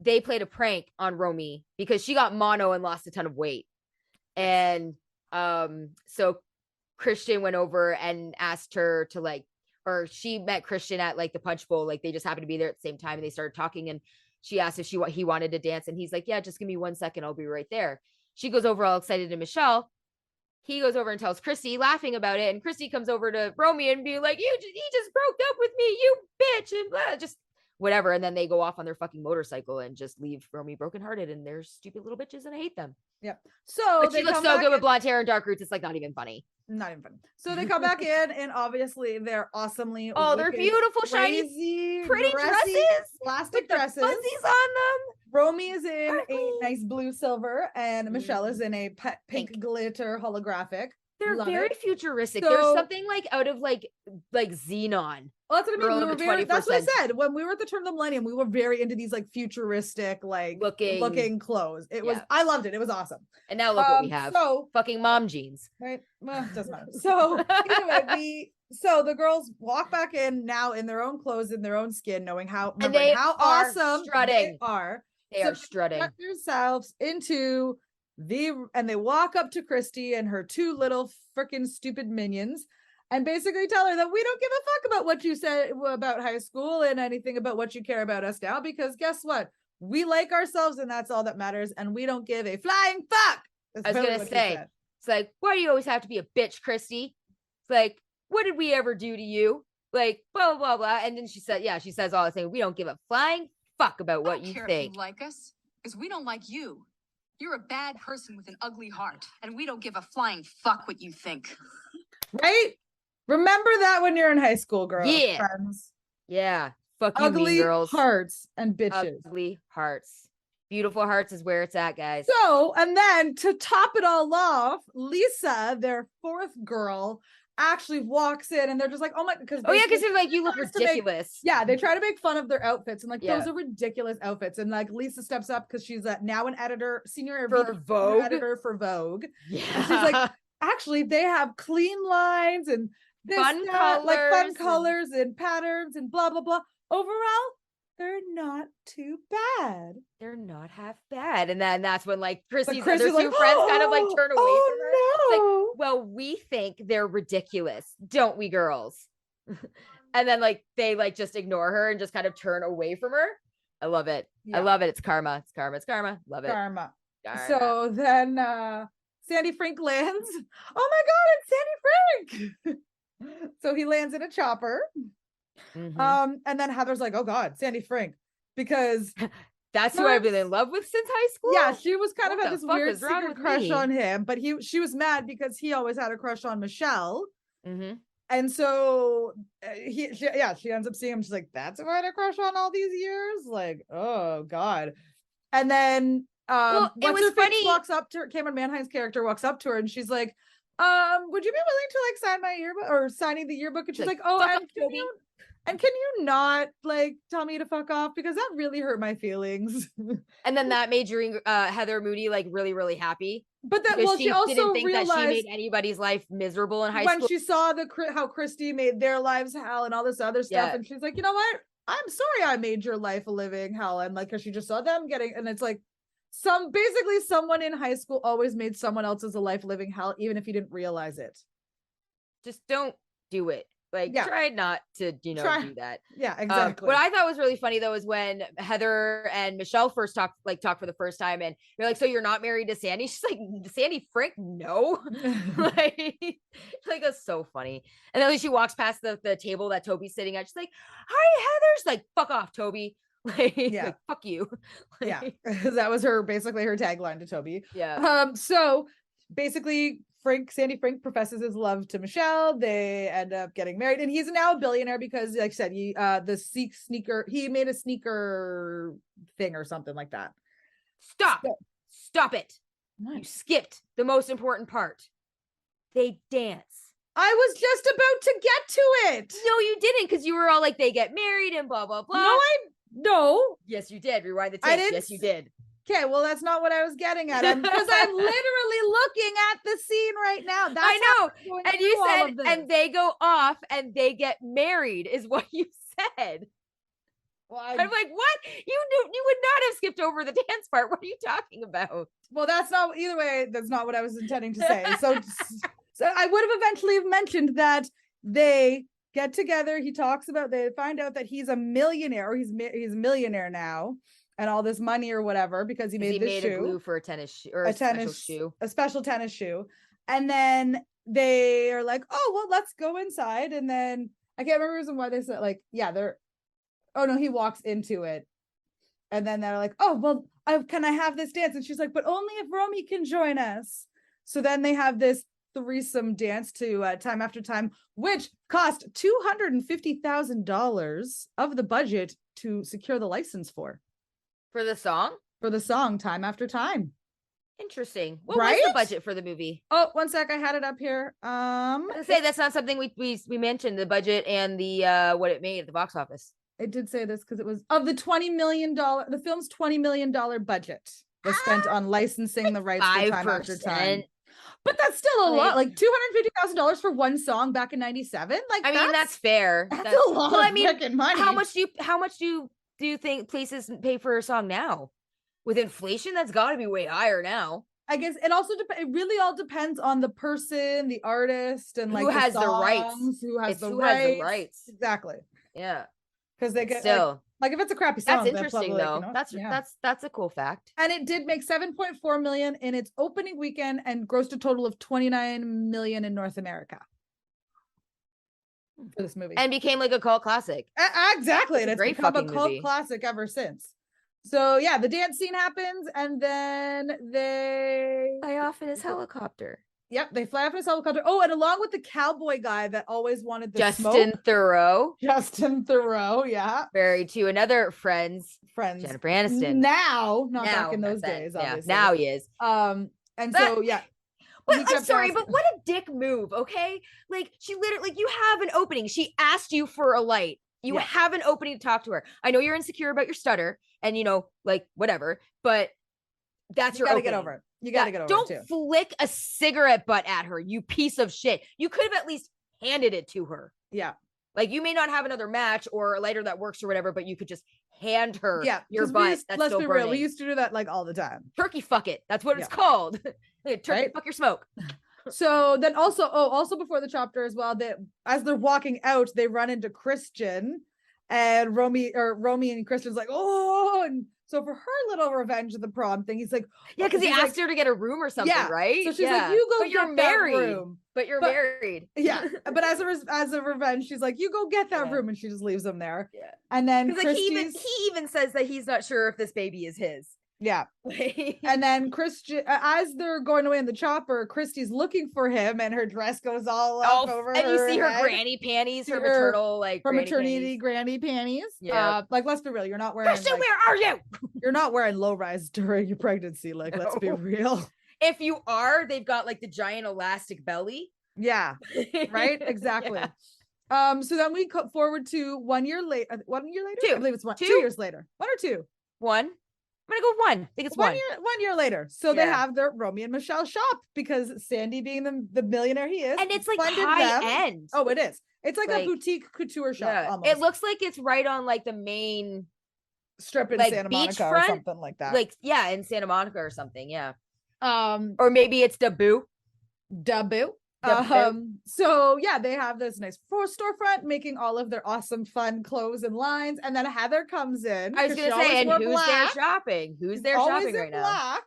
they played a prank on Romy because she got mono and lost a ton of weight. And so Christian went over and asked her to like, or she met Christian at like the punch bowl. Like they just happened to be there at the same time and they started talking, and she asked if he wanted to dance, and he's like, yeah, just give me 1 second. I'll be right there. She goes over all excited to Michele. He goes over and tells Christy, laughing about it. And Christy comes over to Romy and be like, he just broke up with me, you bitch, and blah, just whatever. And then they go off on their fucking motorcycle and just leave Romy brokenhearted, and they're stupid little bitches and I hate them. Yeah. So but she looks so good with blonde hair and dark roots. It's like not even funny. Not even funny. So they come back in and obviously they're awesomely they're beautiful, shiny, pretty dresses, plastic dresses, fuzzies on them. Romy is in a nice blue silver and Michele is in a pink glitter holographic. They're very futuristic. There's something like out of like Xenon. Well, that's what I mean. That's what I said. When we were at the turn of the millennium, we were very into these like futuristic, like looking clothes. It was, I loved it. It was awesome. And now look what we have. So fucking mom jeans. Right. Well, it doesn't matter. So anyway, so the girls walk back in now in their own clothes, in their own skin, knowing how awesome strutting. They are strutting themselves into and they walk up to Christy and her two little freaking stupid minions and basically tell her that we don't give a fuck about what you said about high school and anything about what you care about us now, because guess what? We like ourselves and that's all that matters, and we don't give a flying fuck. I was gonna say, it's like, why do you always have to be a bitch, Christy? It's like, what did we ever do to you? Like, blah, blah, blah, blah. And then she says all the thing. We don't give a flying fuck about what you think. If you like us, because we don't like you. You're a bad person with an ugly heart, and we don't give a flying fuck what you think. Right? Remember that when you're in high school, girls. Yeah. Friends. Yeah. Fuck you, ugly mean girls. Hearts and bitches. Ugly hearts. Beautiful hearts is where it's at, guys. So, and then to top it all off, Lisa, their fourth girl, actually walks in and they're just like, oh my, because they're like, you look ridiculous. They try to make fun of their outfits and like those are ridiculous outfits. And like Lisa steps up because she's now an editor, senior editor for Vogue. Yeah. And she's like, actually, they have clean lines and fun colors and patterns and blah blah blah. Overall, they're not too bad. They're not half bad. And then that's when like Chrissy's other two friends kind of like turn away from her. No. It's like, well, we think they're ridiculous, don't we, girls? And then like they like just ignore her and just kind of turn away from her. I love it. Yeah. I love it. It's karma. It's karma. It's karma. Love it. Karma. So then Sandy Frink lands. Oh my God, it's Sandy Frink. So he lands in a chopper. Mm-hmm. And then Heather's like, oh God, Sandy Frink, because that's who I've been in love with since high school. Yeah, she was kind of had this weird secret crush on him, but she was mad because he always had a crush on Michele. Mm-hmm. And so she ends up seeing him. She's like, that's who I had a crush on all these years. Like, oh God. And then it was funny. Walks up to her, Cameron Manheim's character walks up to her and she's like, would you be willing to like sign my yearbook or signing the yearbook? And she's like, oh, and can you not like tell me to fuck off, because that really hurt my feelings. And then that made Heather Moody like really, really happy. But that she also didn't think that she made anybody's life miserable in high school. When she saw how Christy made their lives hell and all this other stuff, and she's like, you know what? I'm sorry I made your life a living hell. And like, because she just saw them getting, and it's like basically someone in high school always made someone else's a life living hell, even if you didn't realize it. Just don't do it. Like, try not to, do that. Yeah, exactly. What I thought was really funny though is when Heather and Michele first talked for the first time, and you're like, so you're not married to Sandy? She's like, Sandy Frink? No. like that's so funny. And then she walks past the table that Toby's sitting at. She's like, hi, Heather. She's like, fuck off, Toby. Like, fuck you. Yeah, that was basically her tagline to Toby. Yeah. So basically Sandy Frank professes his love to Michele. They end up getting married, and he's now a billionaire because, like I said, he made a sneaker thing or something like that. Stop it. What? You skipped the most important part. They dance. I was just about to get to it. No, you didn't, because you were all like, they get married and blah blah blah. No. Yes, you did. Rewind the tape. Yes, you did. Okay, well, that's not what I was getting at. Because I'm literally looking at the scene right now. That's I know. And you said, and they go off and they get married, is what you said. Well, I'm like, what? You would not have skipped over the dance part. What are you talking about? Well, that's not what I was intending to say. So I would have eventually mentioned that they get together. They find out that he's a millionaire, or he's a millionaire now, and all this money or whatever, because he made a glue for a tennis shoe, or a special tennis shoe. And then they are like, oh, well, let's go inside. And then I can't remember the reason why they said, like, oh no, he walks into it. And then they're like, oh, well, can I have this dance? And she's like, but only if Romy can join us. So then they have this threesome dance to Time After Time, which cost $250,000 of the budget to secure the license for the song Time After Time. Interesting. What was the budget for the movie? Oh, one sec, I had it up here. I was gonna say that's not something we mentioned, the budget and the what it made at the box office. It did say this because it was of the $20 million. The film's $20 million budget was spent on licensing the rights for Time After Time. But that's still a lot, like $250,000 for one song back in '97. Like, I mean, that's fair. That's a lot of freaking money. How much do you think places pay for a song now? With inflation, that's got to be way higher now. I guess it also it really all depends on the person, the artist, and like who has the rights. Who has the rights? Exactly. Yeah. Because they get still like if it's a crappy song. That's interesting though. That's a cool fact. And it did make $7.4 million in its opening weekend and grossed a total of $29 million in North America for this movie. And became like a cult classic. Exactly. And it's become a cult classic ever since. So yeah, the dance scene happens, and then they fly off in his helicopter. Yep, they fly off in his helicopter. Oh, and along with the cowboy guy that always wanted the Justin Theroux, yeah. Married to another friends, Jennifer Aniston. Now, not back in those days, obviously. Now he is. And so yeah. But I'm sorry, but what a dick move, okay? Like, she literally, like, you have an opening. She asked you for a light. You have an opening to talk to her. I know you're insecure about your stutter and, like, whatever, but that's your opening. Get over it. You got to get over it, too. Don't flick a cigarette butt at her, you piece of shit. You could have at least handed it to her. Yeah. Like, you may not have another match or a lighter that works or whatever, but you could just hand her your butt. Let's be real. We used to do that, like, all the time. Turkey fuck it. That's what it's called. Turkey fuck your smoke. So then also before the chapter as well, that as they're walking out, they run into Christian, and Romy and Christian's like, oh, and so for her little revenge of the prom thing, he's like, because he asked her to get a room or something, right? So she's like, you go, but you're married. Room. But you're married. Yeah. But as a revenge, she's like, you go get that room, and she just leaves him there. Yeah. And then like he even says that he's not sure if this baby is his. Yeah. And then Christian, as they're going away in the chopper, Christy's looking for him, and her dress goes all up over and her you see her head. Granny panties, her maternal, like, her maternity granny panties. Yeah. Like, let's be real, you're not wearing Christian, where are you? You're not wearing low rise during your pregnancy. Like, let's be real. If you are, they've got like the giant elastic belly. Yeah. Right. Exactly. Yeah. So then we cut forward to 1 year later. 1 year later? Two. I believe it's 2 years later. 1 or 2? 1. I'm gonna go 1. I think it's 1 year. 1 year later. So they have their Romy and Michele shop, because Sandy, being the millionaire he is, and it's like high end. Oh, it is. It's like a boutique couture shop. Almost. It looks like it's right on like the main strip in Santa Monica or something like that. Like, in Santa Monica or something. Yeah. Or maybe it's Daboo. So yeah, they have this nice storefront making all of their awesome fun clothes and lines, and then Heather comes in. I was gonna say, and who's there shopping? Who's there shopping right now? Black.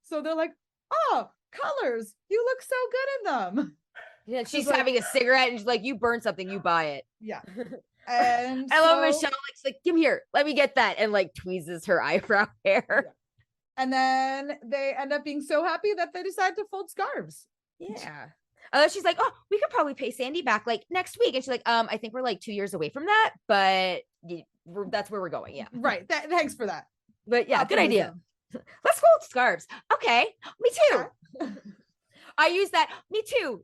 So they're like, oh, colors, you look so good in them. Yeah, she's having a cigarette, and she's like, you burn something, you buy it. Yeah. And I love Michele. She's like, give me here. Let me get that. And like tweezes her eyebrow hair. Yeah. And then they end up being so happy that they decide to fold scarves. Yeah. She's like, oh, we could probably pay Sandy back like next week. And she's like, I think we're like 2 years away from that, but that's where we're going. Yeah. Right. Thanks for that. But yeah, good idea. Let's fold scarves. Okay. Me too. Yeah. I use that. Me too.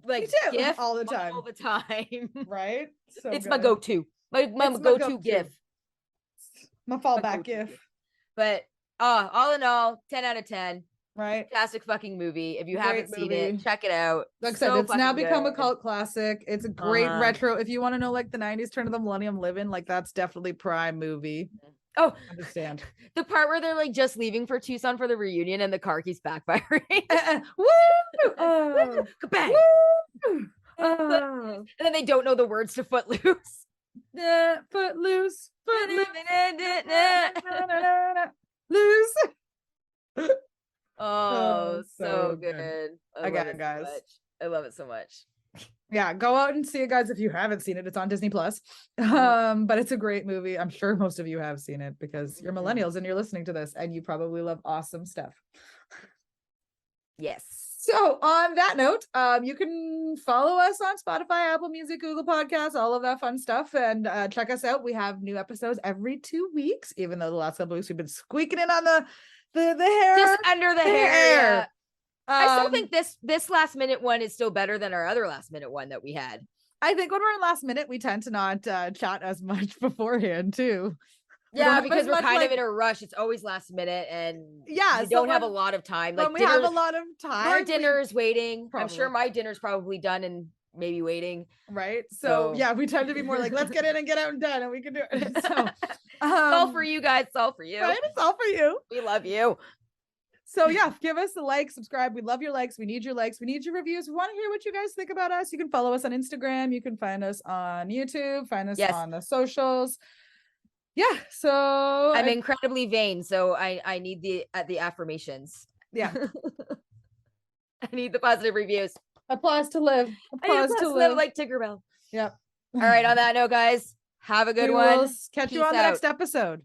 Like Me too. GIF All the time. All the time. Right. So it's good. my go-to. My go-to GIF. My fallback GIF. But all in all, 10 out of 10. Right. Fantastic fucking movie. If you Great haven't seen it, movie. check it out. Like I said, So it's now fucking become a good. cult classic. It's a great retro. If you want to know like the 90s turn of the millennium living, like that's definitely prime movie. Oh, understand. The part where they're like just leaving for Tucson for the reunion and the car keeps backfiring. Woo! Woo! Kabang! Woo! And then they don't know the words to Footloose. Footloose. Loose. Oh, so good. good. Again, guys. I love it so much. Yeah, go out and see it, guys. If you haven't seen it, it's on Disney Plus. But it's a great movie. I'm sure most of you have seen it because you're millennials and you're listening to this and you probably love awesome stuff. Yes. So on that note, you can follow us on Spotify, Apple Music, Google Podcasts, all of that fun stuff. And check us out. We have new episodes every 2 weeks, even though the last couple of weeks we've been squeaking in on the hair. Just under the hair. Yeah. I still think this last minute one is still better than our other last minute one that we had. I think when we're in last minute, we tend to not chat as much beforehand too. Yeah, because we're kind of in a rush. It's always last minute, and you don't have a lot of time. Like when we have a lot of time, our dinner is waiting. Probably. I'm sure my dinner's probably done and maybe waiting. Right. So yeah, we tend to be more like, let's get in and get out and done, and we can do it. So it's all for you guys. It's all for you. Right? It's all for you. We love you. So yeah, give us a like, subscribe. We love your likes. We need your likes. We need your reviews. We want to hear what you guys think about us. You can follow us on Instagram. You can find us on YouTube. Find us on the socials. Yeah. So I'm incredibly vain, so I need the affirmations. Yeah. I need the positive reviews. Applause to live. Applause to live. Like Tinkerbell. Yep. All right. On that note, guys, have a good one. We'll catch you on the next episode.